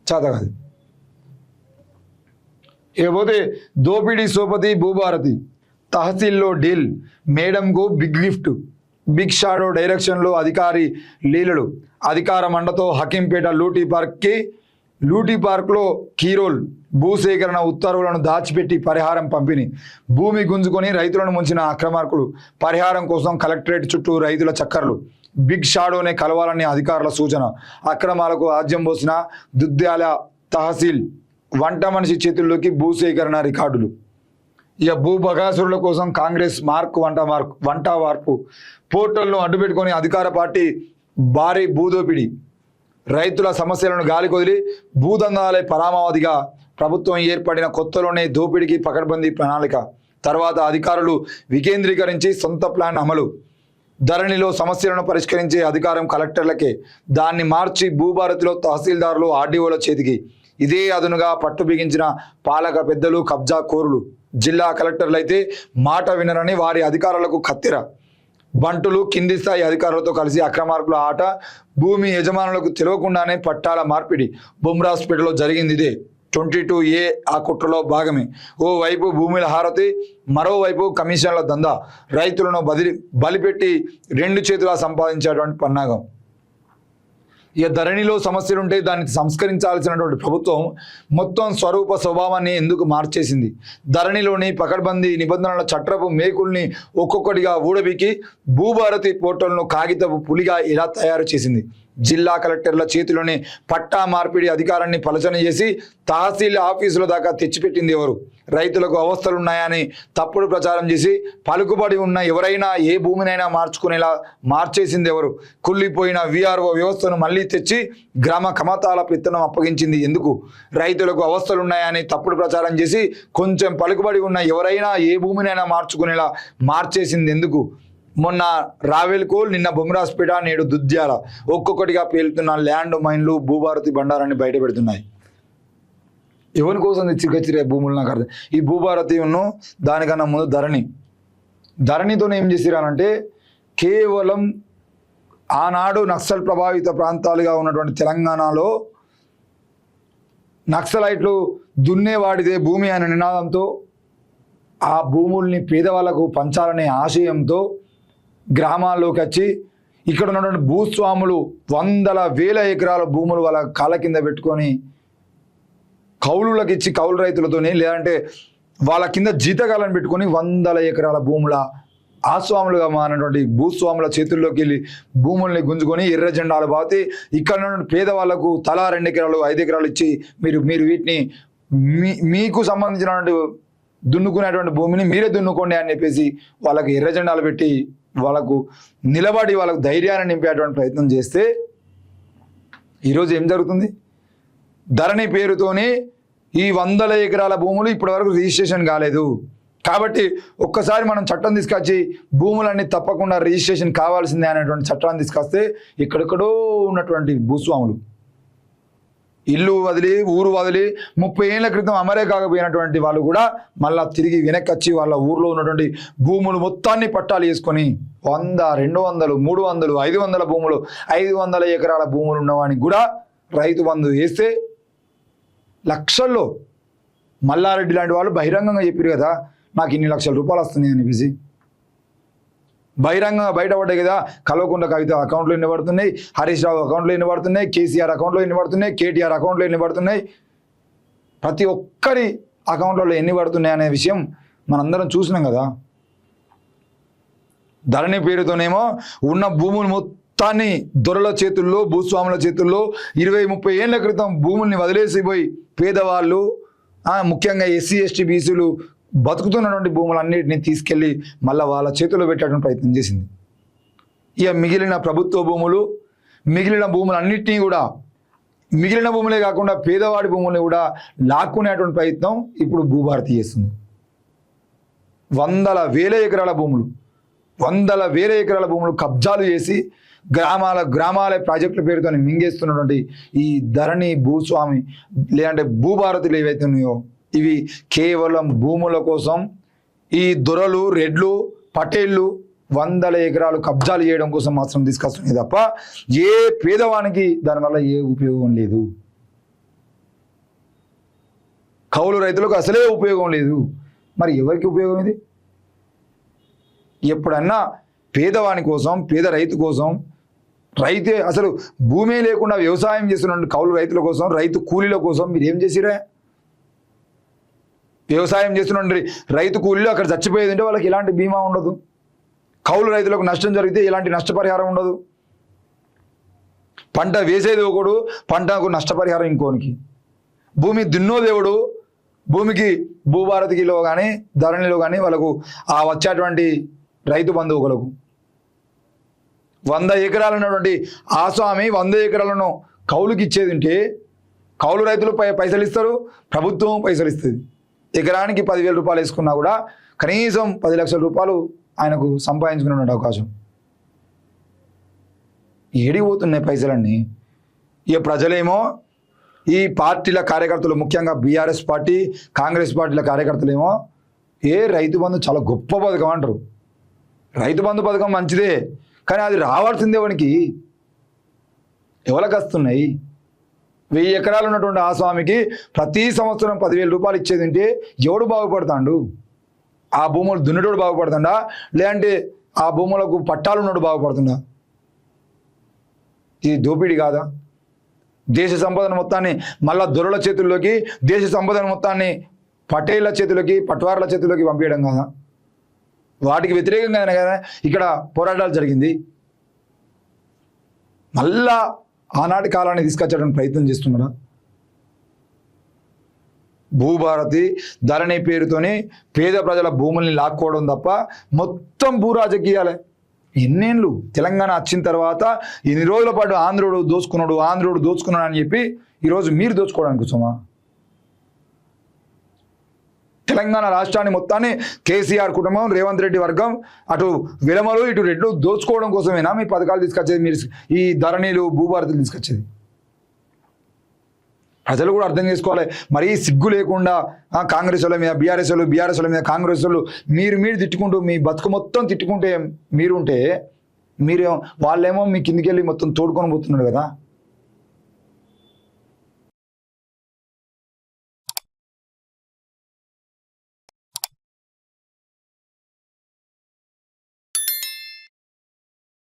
చేత కాదు. ఇకపోతే దోపిడీ సోపతి భూభారతి తహసీల్లో డీల్, మేడంకు బిగ్ గిఫ్ట్, బిగ్ షాడో డైరెక్షన్లో అధికారి లీలలు, అధికార మండతో హకీంపేట లూటీ పార్క్లో కీరోల్, భూసేకరణ ఉత్తర్వులను దాచిపెట్టి పరిహారం పంపిణీ, భూమి గుంజుకొని రైతులను ముంచిన అక్రమార్కులు, పరిహారం కోసం కలెక్టరేట్ చుట్టూ రైతుల చక్కర్లు, బిగ్ షాడోనే కలవాలని అధికారుల సూచన, అక్రమాలకు ఆజ్యం పోసిన దుద్యాల తహసీల్, వంట మనిషి చేతుల్లోకి భూసేకరణ రికార్డులు. ఇక భూబకాసురుల కోసం కాంగ్రెస్ వంట వార్పు, పోర్టల్ను అడ్డుపెట్టుకొని అధికార పార్టీ భారీ భూదోపిడి, రైతుల సమస్యలను గాలికొదిలి భూదందాలే పరామావధిగా ప్రభుత్వం ఏర్పడిన కొత్తలోనే దోపిడీకి పకడ్బందీ ప్రణాళిక, తర్వాత అధికారులు వికేంద్రీకరించి సొంత ప్లాన్ అమలు, ధరణిలో సమస్యలను పరిష్కరించే అధికారం కలెక్టర్లకే, దాన్ని మార్చి భూభారతిలో తహసీల్దారులు ఆర్డీఓల చేతికి, ఇదే అదునుగా పట్టు బిగించిన పాలక పెద్దలు కబ్జా కోరులు, జిల్లా కలెక్టర్లు అయితే మాట వినరని వారి అధికారులకు కత్తెర, బంటులు కింది స్థాయి అధికారులతో కలిసి అక్రమార్కుల ఆట, భూమి యజమానులకు తెలియకుండానే పట్టాల మార్పిడి, బొమ్రాస్పేటలో జరిగింది ఇదే. 22A ఆ కుట్రలో భాగమే. ఓవైపు భూముల హారతి, మరోవైపు కమిషన్ల దందా, రైతులను బలిపెట్టి రెండు చేతులా సంపాదించేటువంటి పన్నాగం. ఇక ధరణిలో సమస్యలుంటే దాన్ని సంస్కరించాల్సినటువంటి ప్రభుత్వం మొత్తం స్వరూప స్వభావాన్ని ఎందుకు మార్చేసింది? ధరణిలోని పకడ్బందీ నిబంధనల చట్రపు మేకుల్ని ఒక్కొక్కటిగా ఊడబికి భూభారతి పోర్టల్ను కాగితపు పులిగా ఎలా తయారు చేసింది? జిల్లా కలెక్టర్ల చేతిలోని పట్టా మార్పిడి అధికారాన్ని పలచన చేసి తహసీల్ ఆఫీసుల దాకా తెచ్చిపెట్టింది ఎవరు? రైతులకు అవస్థలున్నాయని తప్పుడు ప్రచారం చేసి పలుకుబడి ఉన్న ఎవరైనా ఏ భూమినైనా మార్చుకునేలా మార్చేసింది ఎవరు? కుళ్ళిపోయిన VRO వ్యవస్థను మళ్ళీ తెచ్చి గ్రామ కమతాల పెత్తనం అప్పగించింది ఎందుకు? రైతులకు అవస్థలున్నాయని తప్పుడు ప్రచారం చేసి కొంచెం పలుకుబడి ఉన్న ఎవరైనా ఏ భూమినైనా మార్చుకునేలా మార్చేసింది ఎందుకు? మొన్న రావెల్కోల్, నిన్న బొమ్రాస్పేట, నేడు దుద్యాల ఒక్కొక్కటిగా పేలుతున్న ల్యాండ్ మైన్లు భూభారతి బండారాన్ని బయటపెడుతున్నాయి. ఎవరి కోసం తెచ్చిరే భూములు నాకు అర్థం. ఈ భూభారతి దానికన్నా ముందు ధరణితో ఏం చేసిరానంటే కేవలం ఆనాడు నక్సల్ ప్రభావిత ప్రాంతాలుగా ఉన్నటువంటి తెలంగాణలో నక్సలైట్లు దున్నేవాడిదే భూమి అనే నినాదంతో ఆ భూముల్ని పేదవాళ్లకు పంచాలనే ఆశయంతో గ్రామాల్లోకి వచ్చి ఇక్కడ ఉన్నటువంటి భూస్వాములు వందల వేల ఎకరాల భూములు వాళ్ళ కాళ్ళ కింద పెట్టుకొని కౌలులకు ఇచ్చి కౌలు రైతులతోని, లేదంటే వాళ్ళ కింద జీతకాలను పెట్టుకొని వందల ఎకరాల భూముల ఆస్వాములుగా మారినటువంటి భూస్వాముల చేతుల్లోకి వెళ్ళి భూముల్ని గుంజుకొని ఎర్ర జెండాలు బాతి ఇక్కడ ఉన్న పేదవాళ్లకు తలా 2 ఎకరాలు 5 ఎకరాలు ఇచ్చి మీరు వీటిని మీకు సంబంధించినటువంటి దున్నుకునేటువంటి భూమిని మీరే దున్నుకోండి అని చెప్పేసి వాళ్ళకి ఎర్ర జెండాలు పెట్టి వాళ్ళకు నిలబడి వాళ్ళకు ధైర్యాన్ని నింపేటువంటి ప్రయత్నం చేస్తే ఈరోజు ఏం జరుగుతుంది? ధరణి పేరుతోనే ఈ వందల ఎకరాల భూములు ఇప్పటివరకు రిజిస్ట్రేషన్ కాలేదు కాబట్టి ఒక్కసారి మనం చట్టం తీసుకొచ్చి భూములన్నీ తప్పకుండా రిజిస్ట్రేషన్ కావాల్సిందే అనేటువంటి చట్టాన్ని తీసుకొస్తే ఎక్కడెక్కడో ఉన్నటువంటి భూస్వాములు ఇల్లు వదిలి ఊరు వదిలి 30 ఏళ్ల క్రితం అమెరికాకు పోయినటువంటి వాళ్ళు కూడా మళ్ళీ తిరిగి వెనక్కి వచ్చి వాళ్ళ ఊర్లో ఉన్నటువంటి భూములు మొత్తాన్ని పట్టాలు చేసుకొని 100, 200, 300, 500 భూములు 500 ఎకరాల భూములు ఉన్నవానికి కూడా రైతు బంధు వేస్తే లక్షల్లో మల్లారెడ్డి లాంటి వాళ్ళు బహిరంగంగా చెప్పారు కదా నాకు ఇన్ని లక్షల రూపాయలు వస్తున్నాయి అనిపించి. బహిరంగంగా బయటపడ్డాయి కదా. కల్వకుంట్ల కవిత అకౌంట్లో ఎన్ని పడుతున్నాయి, హరీష్ రావు అకౌంట్లో ఎన్ని పడుతున్నాయి, కేసీఆర్ అకౌంట్లో ఎన్ని పడుతున్నాయి, కేటీఆర్ అకౌంట్లో ఎన్ని పడుతున్నాయి, ప్రతి ఒక్కరి అకౌంట్లలో ఎన్ని పడుతున్నాయి అనే విషయం మనందరం చూసినాం కదా. ధరణి పేరుతోనేమో ఉన్న భూములు మొత్తాన్ని దొరల చేతుల్లో భూస్వాముల చేతుల్లో 20-30 ఏళ్ల క్రితం భూముల్ని వదిలేసిపోయి పేదవాళ్ళు ముఖ్యంగా SC, ST, BCలు బతుకుతున్నటువంటి భూములన్నిటిని తీసుకెళ్ళి మళ్ళీ వాళ్ళ చేతుల్లో పెట్టేటువంటి ప్రయత్నం చేసింది. ఇక మిగిలిన ప్రభుత్వ భూములు మిగిలిన భూములన్నింటినీ కూడా మిగిలిన భూములే కాకుండా పేదవాడి భూముల్ని కూడా లాక్కునేటువంటి ప్రయత్నం ఇప్పుడు భూభారతి చేస్తుంది. వందల వేల ఎకరాల భూములు కబ్జాలు చేసి గ్రామాల ప్రాజెక్టుల పేరుతో మింగేస్తున్నటువంటి ఈ ధరణి భూస్వామి లేదంటే భూభారతులు ఏవైతే ఉన్నాయో ఇవి కేవలం భూముల కోసం ఈ దొరలు, రెడ్లు, పటేళ్ళు వందల ఎకరాలు కబ్జాలు చేయడం కోసం మాత్రం తీసుకొస్తున్నాయి తప్ప ఏ పేదవానికి దానివల్ల ఏ ఉపయోగం లేదు. కౌలు రైతులకు అసలే ఉపయోగం లేదు. మరి ఎవరికి ఉపయోగం ఇది? ఎప్పుడన్నా పేదవాని కోసం, పేద రైతు కోసం, రైతే అసలు భూమే లేకుండా వ్యవసాయం చేస్తున్న కౌలు రైతుల కోసం, రైతు కూలీల కోసం మీరు ఏం చేసిరా? వ్యవసాయం చేస్తున్న రైతు కూలీలు అక్కడ చచ్చిపోయేది ఉంటే వాళ్ళకి ఎలాంటి బీమా ఉండదు. కౌలు రైతులకు నష్టం జరిగితే ఎలాంటి నష్టపరిహారం ఉండదు. పంట వేసేది ఒకడు, పంటకు నష్టపరిహారం ఇంకోనికి. భూమి దున్నోదేవుడు, భూమికి భూభారతికిలో కానీ ధరణిలో కానీ వాళ్ళకు ఆ వచ్చేటువంటి రైతు బంధువులకు 100 ఎకరాలు ఉన్నటువంటి ఆ స్వామి 100 ఎకరాలను కౌలుకి ఇచ్చేది ఉంటే కౌలు రైతులు పైసలు ఇస్తారు, ప్రభుత్వం పైసలు ఇస్తుంది. ఎకరానికి 10,000 రూపాయలు వేసుకున్నా కూడా కనీసం 10 లక్షల రూపాయలు ఆయనకు సంపాదించుకునే అవకాశం. ఏడిపోతున్నాయి పైసలన్నీ. ఇక ప్రజలేమో ఈ పార్టీల కార్యకర్తలు, ముఖ్యంగా బీఆర్ఎస్ పార్టీ, కాంగ్రెస్ పార్టీల కార్యకర్తలేమో రైతు బంధు చాలా గొప్ప పథకం అంటారు. రైతు బంధు పథకం మంచిదే, కానీ అది రావాల్సిందే వానికి. ఎవరికి వస్తున్నాయి? 1000 ఎకరాలు ఉన్నటువంటి ఆ స్వామికి ప్రతి సంవత్సరం 10,000 రూపాయలు ఇచ్చేది ఉంటే ఎవడు బాగుపడతాడు? ఆ భూములు దున్నుటోడు బాగుపడుతుండా, లేదంటే ఆ భూములకు పట్టాలు ఉన్నోడు బాగుపడుతుండా? ఇది దోపిడీ కాదా? దేశ సంపదను మొత్తాన్ని మళ్ళా దొరల చేతుల్లోకి, దేశ సంపదను మొత్తాన్ని పటేళ్ల చేతులకి, పట్వార్ల చేతుల్లోకి పంపించడం కాదా? వాటికి వ్యతిరేకంగానే కదా ఇక్కడ పోరాటాలు జరిగింది. మళ్ళా ఆనాటి కాలాన్ని తీసుకొచ్చడానికి ప్రయత్నం చేస్తున్నాడా? భూభారతి ధరణి పేరుతోని పేద ప్రజల భూముల్ని లాక్కోవడం తప్ప మొత్తం భూ రాజకీయాలే. ఎన్నేళ్ళు తెలంగాణ వచ్చిన తర్వాత ఎన్ని రోజుల పాటు ఆంధ్రుడు దోచుకున్నాడు అని చెప్పి ఈరోజు మీరు దోచుకోవడానికి కోసమా? తెలంగాణ రాష్ట్రాన్ని మొత్తాన్ని కేసీఆర్ కుటుంబం, రేవంత్ రెడ్డి వర్గం, అటు విలమలు ఇటు రెడ్లు దోచుకోవడం కోసమేనా మీ పథకాలు తీసుకొచ్చేది? మీరు ఈ ధరణిలు, భూభారతులు తీసుకొచ్చేది? ప్రజలు కూడా అర్థం చేసుకోవాలి. మరీ సిగ్గు లేకుండా కాంగ్రెస్ వాళ్ళ మీద బీఆర్ఎస్ వాళ్ళ మీద కాంగ్రెస్ వాళ్ళు మీరు తిట్టుకుంటూ మీ బతుకు మొత్తం తిట్టుకుంటే మీరుంటే వాళ్ళేమో మీ కిందికి వెళ్ళి మొత్తం తోడుకొని పోతున్నారు కదా.